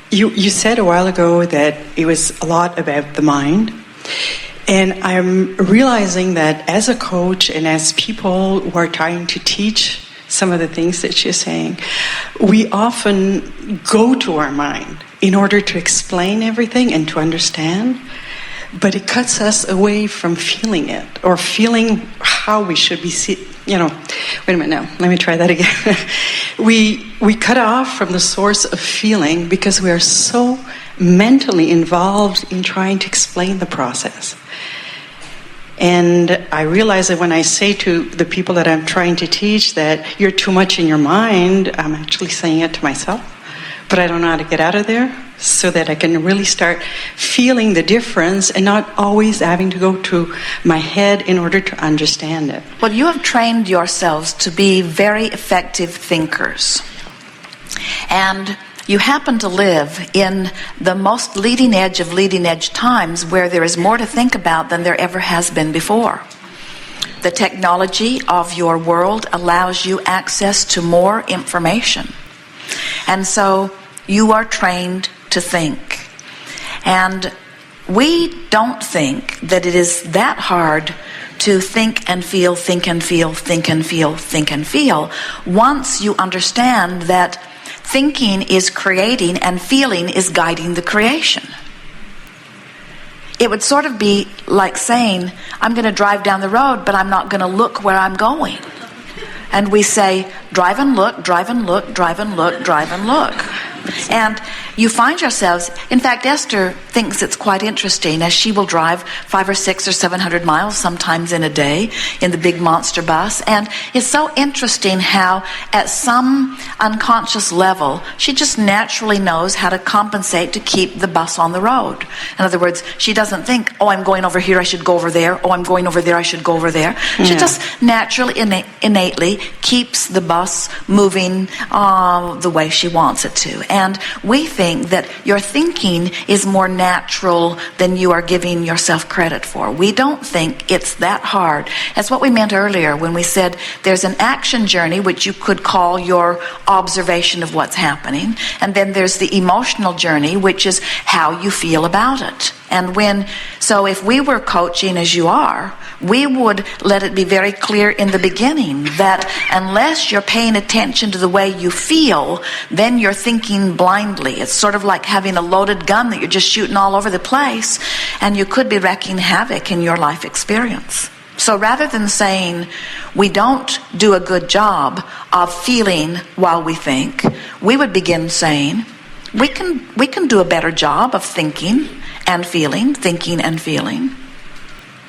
You said a while ago that it was a lot about the mind. And I'm realizing that as a coach and as people who are trying to teach some of the things that you're saying, we often go to our mind in order to explain everything and to understand. But it cuts us away from feeling it or feeling how we should be wait a minute now. Let me try that again. We cut off from the source of feeling because we are so mentally involved in trying to explain the process. And I realize that when I say to the people that I'm trying to teach that you're too much in your mind, I'm actually saying it to myself. But I don't know how to get out of there so that I can really start feeling the difference and not always having to go to my head in order to understand it. Well, you have trained yourselves to be very effective thinkers. And you happen to live in the most leading edge of leading edge times where there is more to think about than there ever has been before. The technology of your world allows you access to more information. And so you are trained to think. And we don't think that it is that hard to think and feel, think and feel, think and feel, think and feel, once you understand that thinking is creating and feeling is guiding the creation. It would sort of be like saying, I'm going to drive down the road, but I'm not going to look where I'm going. And we say, drive and look, drive and look, drive and look, drive and look. And you find yourselves, in fact, Esther thinks it's quite interesting as she will drive 500 or 600 or 700 miles sometimes in a day in the big monster bus. And it's so interesting how at some unconscious level, she just naturally knows how to compensate to keep the bus on the road. In other words, she doesn't think, oh, I'm going over here, I should go over there. Oh, I'm going over there, I should go over there. She just naturally, innately keeps the bus moving the way she wants it to. And we think that your thinking is more natural than you are giving yourself credit for. We don't think it's that hard. That's what we meant earlier when we said there's an action journey, which you could call your observation of what's happening. And then there's the emotional journey, which is how you feel about it. And so if we were coaching as you are, we would let it be very clear in the beginning that unless you're paying attention to the way you feel, then you're thinking blindly. It's sort of like having a loaded gun that you're just shooting all over the place, and you could be wreaking havoc in your life experience. So rather than saying we don't do a good job of feeling while we think, we would begin saying we can do a better job of thinking and feeling, thinking and feeling.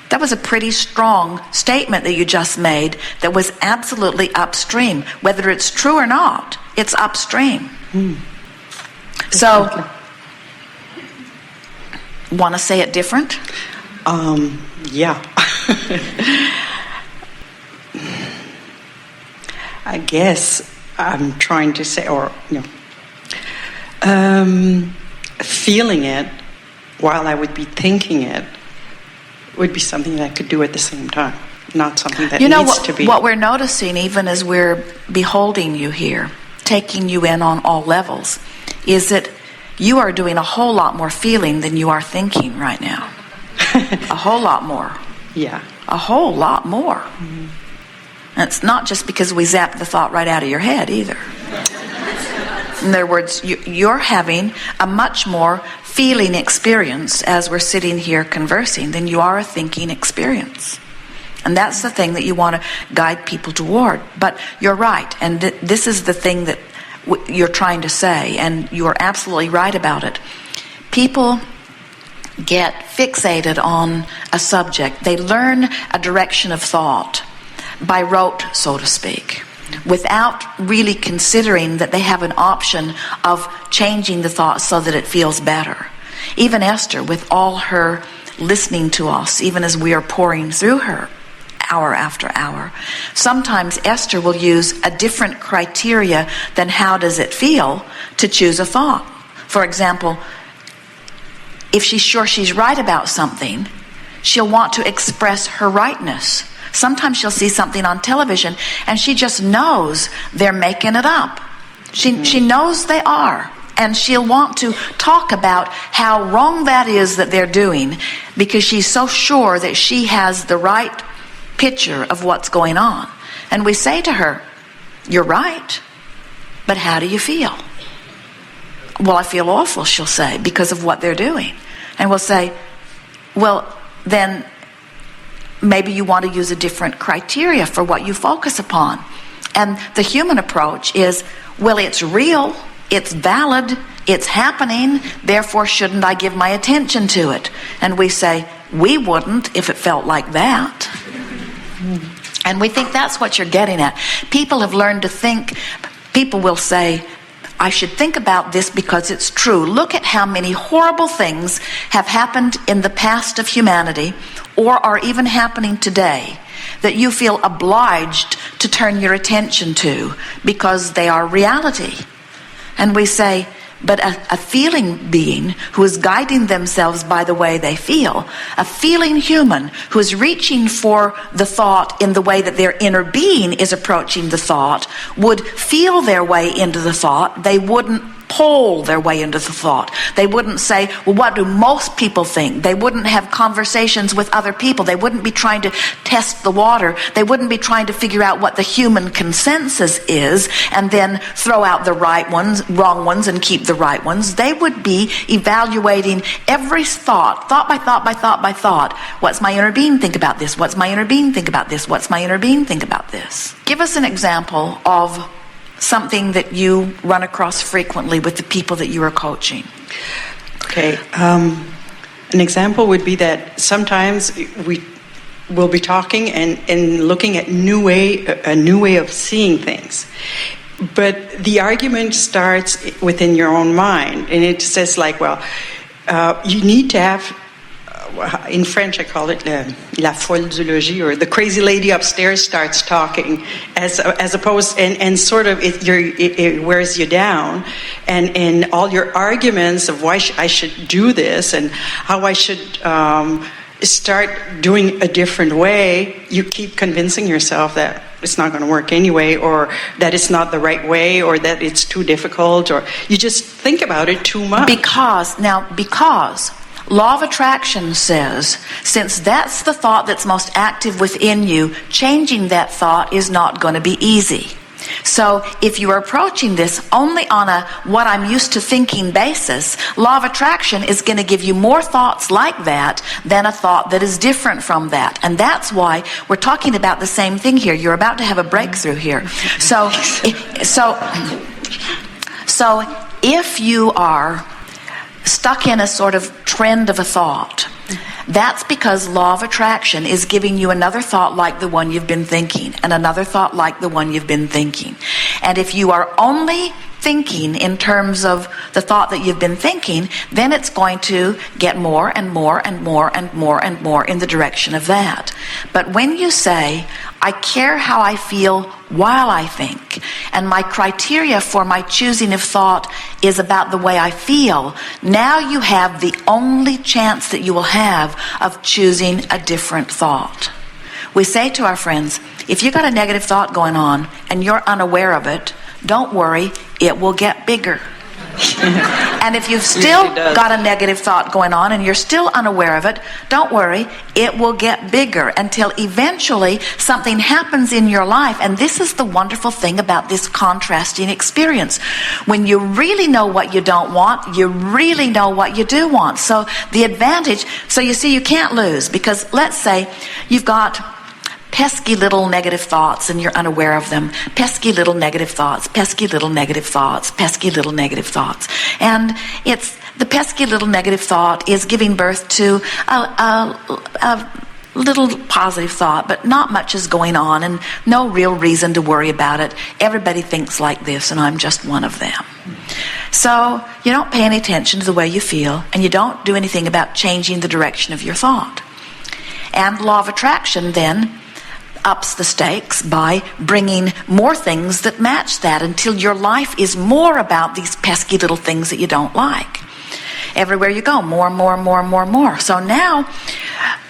That was a pretty strong statement that you just made that was absolutely upstream. Whether it's true or not, it's upstream. So, want to say it different? Yeah. I guess I'm trying to say, feeling it while I would be thinking it would be something that I could do at the same time, not something that needs to be. What we're noticing, even as we're beholding you here, taking you in on all levels, is that you are doing a whole lot more feeling than you are thinking right now. A whole lot more. Yeah. A whole lot more. Mm-hmm. And it's not just because we zapped the thought right out of your head either. In other words, you're having a much more feeling experience as we're sitting here conversing than you are a thinking experience. And that's the thing that you want to guide people toward. But you're right, and this is the thing that you're trying to say, and you're absolutely right about it. People get fixated on a subject. They learn a direction of thought by rote, so to speak, without really considering that they have an option of changing the thought so that it feels better. Even Esther, with all her listening to us, even as we are pouring through her hour after hour, sometimes Esther will use a different criteria than how does it feel to choose a thought. For example, if she's sure she's right about something, she'll want to express her rightness. Sometimes she'll see something on television and she just knows they're making it up. She knows they are. And she'll want to talk about how wrong that is that they're doing, because she's so sure that she has the right picture of what's going on. And we say to her, you're right, but how do you feel? Well, I feel awful, she'll say, because of what they're doing. And we'll say, well, then maybe you want to use a different criteria for what you focus upon. And the human approach is, well, it's real, it's valid, it's happening, therefore shouldn't I give my attention to it? And we say, we wouldn't if it felt like that. And we think that's what you're getting at. People have learned to think, people will say, I should think about this because it's true. Look at how many horrible things have happened in the past of humanity, or are even happening today, that you feel obliged to turn your attention to because they are reality. And we say, but a feeling being who is guiding themselves by the way they feel, a feeling human who is reaching for the thought in the way that their inner being is approaching the thought, would feel their way into the thought. They wouldn't pull their way into the thought. They wouldn't say, well, what do most people think? They wouldn't have conversations with other people. They wouldn't be trying to test the water. They wouldn't be trying to figure out what the human consensus is and then throw out the right ones, wrong ones, and keep the right ones. They would be evaluating every thought by thought by thought by thought. What's my inner being think about this? What's my inner being think about this? What's my inner being think about this? Give us an example of something that you run across frequently with the people that you are coaching. Okay. An example would be that sometimes we will be talking and looking at a new way of seeing things. But the argument starts within your own mind. And it says like, well, you need to have, in French I call it la folle du logis, or the crazy lady upstairs starts talking, as opposed, and sort of it wears you down, and all your arguments of why I should do this and how I should start doing a different way, you keep convincing yourself that it's not going to work anyway, or that it's not the right way, or that it's too difficult, or you just think about it too much. Because law of attraction says, since that's the thought that's most active within you, changing that thought is not going to be easy. So if you are approaching this only on a what I'm used to thinking basis, law of attraction is going to give you more thoughts like that than a thought that is different from that. And that's why we're talking about the same thing here. You're about to have a breakthrough here. So if you are stuck in a sort of trend of a thought, that's because law of attraction is giving you another thought like the one you've been thinking, and another thought like the one you've been thinking. And if you are only thinking in terms of the thought that you've been thinking, then it's going to get more and more and more and more and more in the direction of that. But when you say, I care how I feel while I think, and my criteria for my choosing of thought is about the way I feel, now you have the only chance that you will have of choosing a different thought. We say to our friends, if you've got a negative thought going on and you're unaware of it, don't worry, it will get bigger. And if you've still got a negative thought going on and you're still unaware of it, don't worry, it will get bigger until eventually something happens in your life. And this is the wonderful thing about this contrasting experience. When you really know what you don't want, you really know what you do want. So the advantage, so you see, you can't lose, because let's say you've got pesky little negative thoughts and you're unaware of them. Pesky little negative thoughts, pesky little negative thoughts, pesky little negative thoughts. And it's the pesky little negative thought is giving birth to a little positive thought, but not much is going on and no real reason to worry about it. Everybody thinks like this and I'm just one of them. So you don't pay any attention to the way you feel, and you don't do anything about changing the direction of your thought. And law of attraction then ups the stakes by bringing more things that match that, until your life is more about these pesky little things that you don't like. Everywhere you go, more and more and more and more and more. So now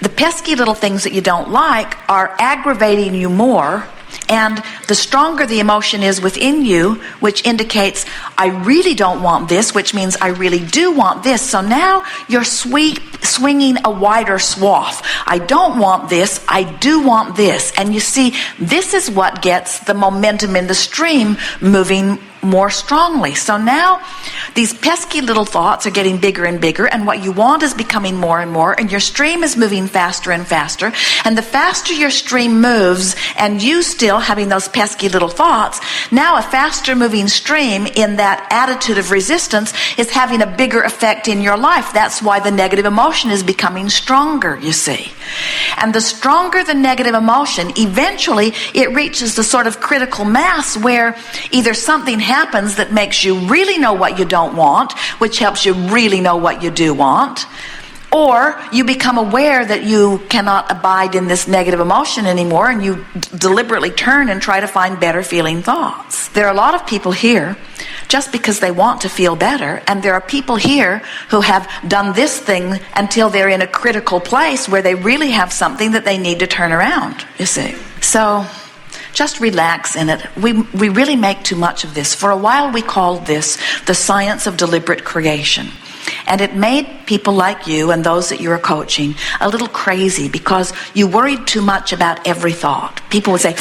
the pesky little things that you don't like are aggravating you more, And the stronger the emotion is within you, which indicates, I really don't want this, which means I really do want this. So now you're swinging a wider swath. I don't want this, I do want this. And you see, this is what gets the momentum in the stream moving more strongly. So now these pesky little thoughts are getting bigger and bigger, and what you want is becoming more and more, and your stream is moving faster and faster. And the faster your stream moves, and you still having those pesky little thoughts, now a faster moving stream in that attitude of resistance is having a bigger effect in your life. That's why the negative emotion is becoming stronger, you see. And the stronger the negative emotion, eventually it reaches the sort of critical mass where either something happens that makes you really know what you don't want, which helps you really know what you do want, or you become aware that you cannot abide in this negative emotion anymore, and you deliberately turn and try to find better feeling thoughts. There are a lot of people here just because they want to feel better, and there are people here who have done this thing until they're in a critical place where they really have something that they need to turn around, you see. So just relax in it. We really make too much of this. For a while we called this the science of deliberate creation. And it made people like you and those that you were coaching a little crazy because you worried too much about every thought. People would say,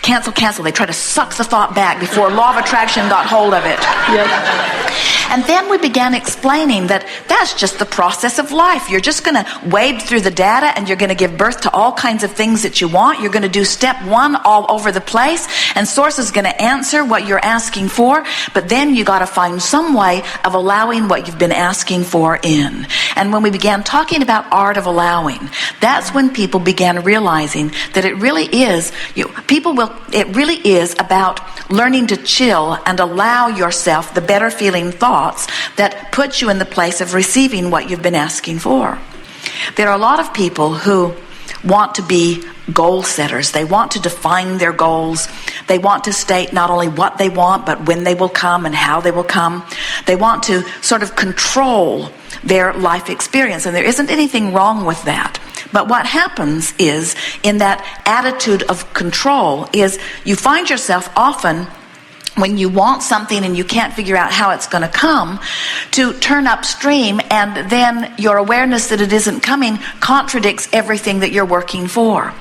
cancel, cancel. They try to suck the thought back before law of attraction got hold of it. Yes. And then we began explaining that that's just the process of life. You're just going to wade through the data and you're going to give birth to all kinds of things that you want. You're going to do step one all over the place, and Source is going to answer what you're asking for, but then you got to find some way of allowing what you've been asking for in. And when we began talking about art of allowing, that's when people began realizing that it really is, it really is about learning to chill and allow yourself the better feeling thoughts that put you in the place of receiving what you've been asking for. There are a lot of people who want to be goal setters. They want to define their goals. They want to state not only what they want, but when they will come and how they will come. They want to sort of control their life experience, and there isn't anything wrong with that. But what happens is, in that attitude of control, is you find yourself often, when you want something and you can't figure out how it's going to come, to turn upstream, and then your awareness that it isn't coming contradicts everything that you're working for.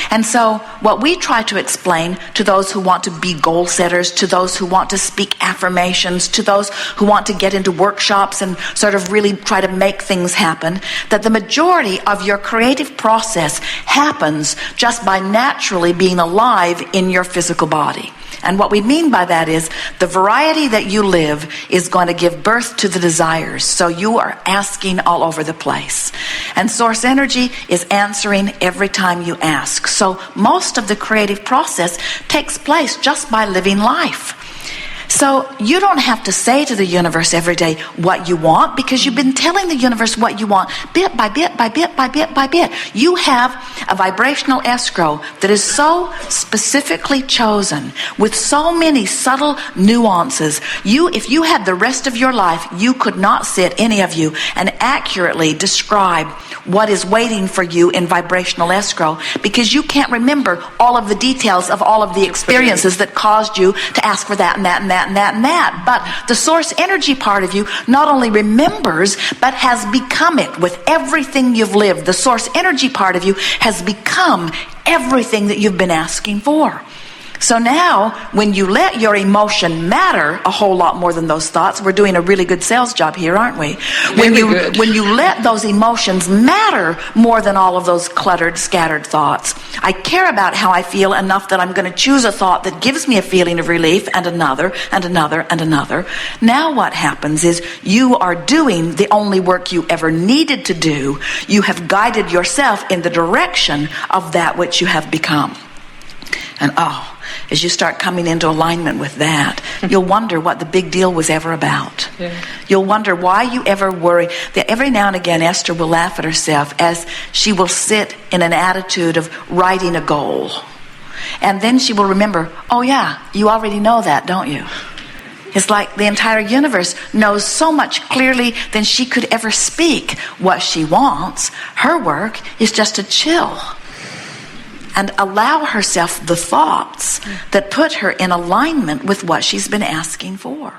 And so what we try to explain to those who want to be goal setters, to those who want to speak affirmations, to those who want to get into workshops and sort of really try to make things happen, that the majority of your creative process happens just by naturally being alive in your physical body. And what we mean by that is the variety that you live is going to give birth to the desires. So you are asking all over the place. And Source Energy is answering every time you ask. So most of the creative process takes place just by living life. So you don't have to say to the universe every day what you want, because you've been telling the universe what you want bit by bit by bit by bit by bit. You have a vibrational escrow that is so specifically chosen with so many subtle nuances. If you had the rest of your life, you could not sit, any of you, and accurately describe what is waiting for you in vibrational escrow, because you can't remember all of the details of all of the experiences that caused you to ask for that and that and that and that and that. But the Source Energy part of you not only remembers, but has become it with everything you've lived. The Source Energy part of you has become everything that you've been asking for. So now, when you let your emotion matter a whole lot more than those thoughts, we're doing a really good sales job here, aren't we? When you let those emotions matter more than all of those cluttered, scattered thoughts. I care about how I feel enough that I'm going to choose a thought that gives me a feeling of relief, and another, and another, and another. Now what happens is you are doing the only work you ever needed to do. You have guided yourself in the direction of that which you have become. And as you start coming into alignment with that, you'll wonder what the big deal was ever about. Yeah. You'll wonder why you ever worry. That every now and again, Esther will laugh at herself as she will sit in an attitude of writing a goal. And then she will remember, oh yeah, you already know that, don't you? It's like the entire universe knows so much clearly than she could ever speak what she wants. Her work is just to chill and allow herself the thoughts that put her in alignment with what she's been asking for.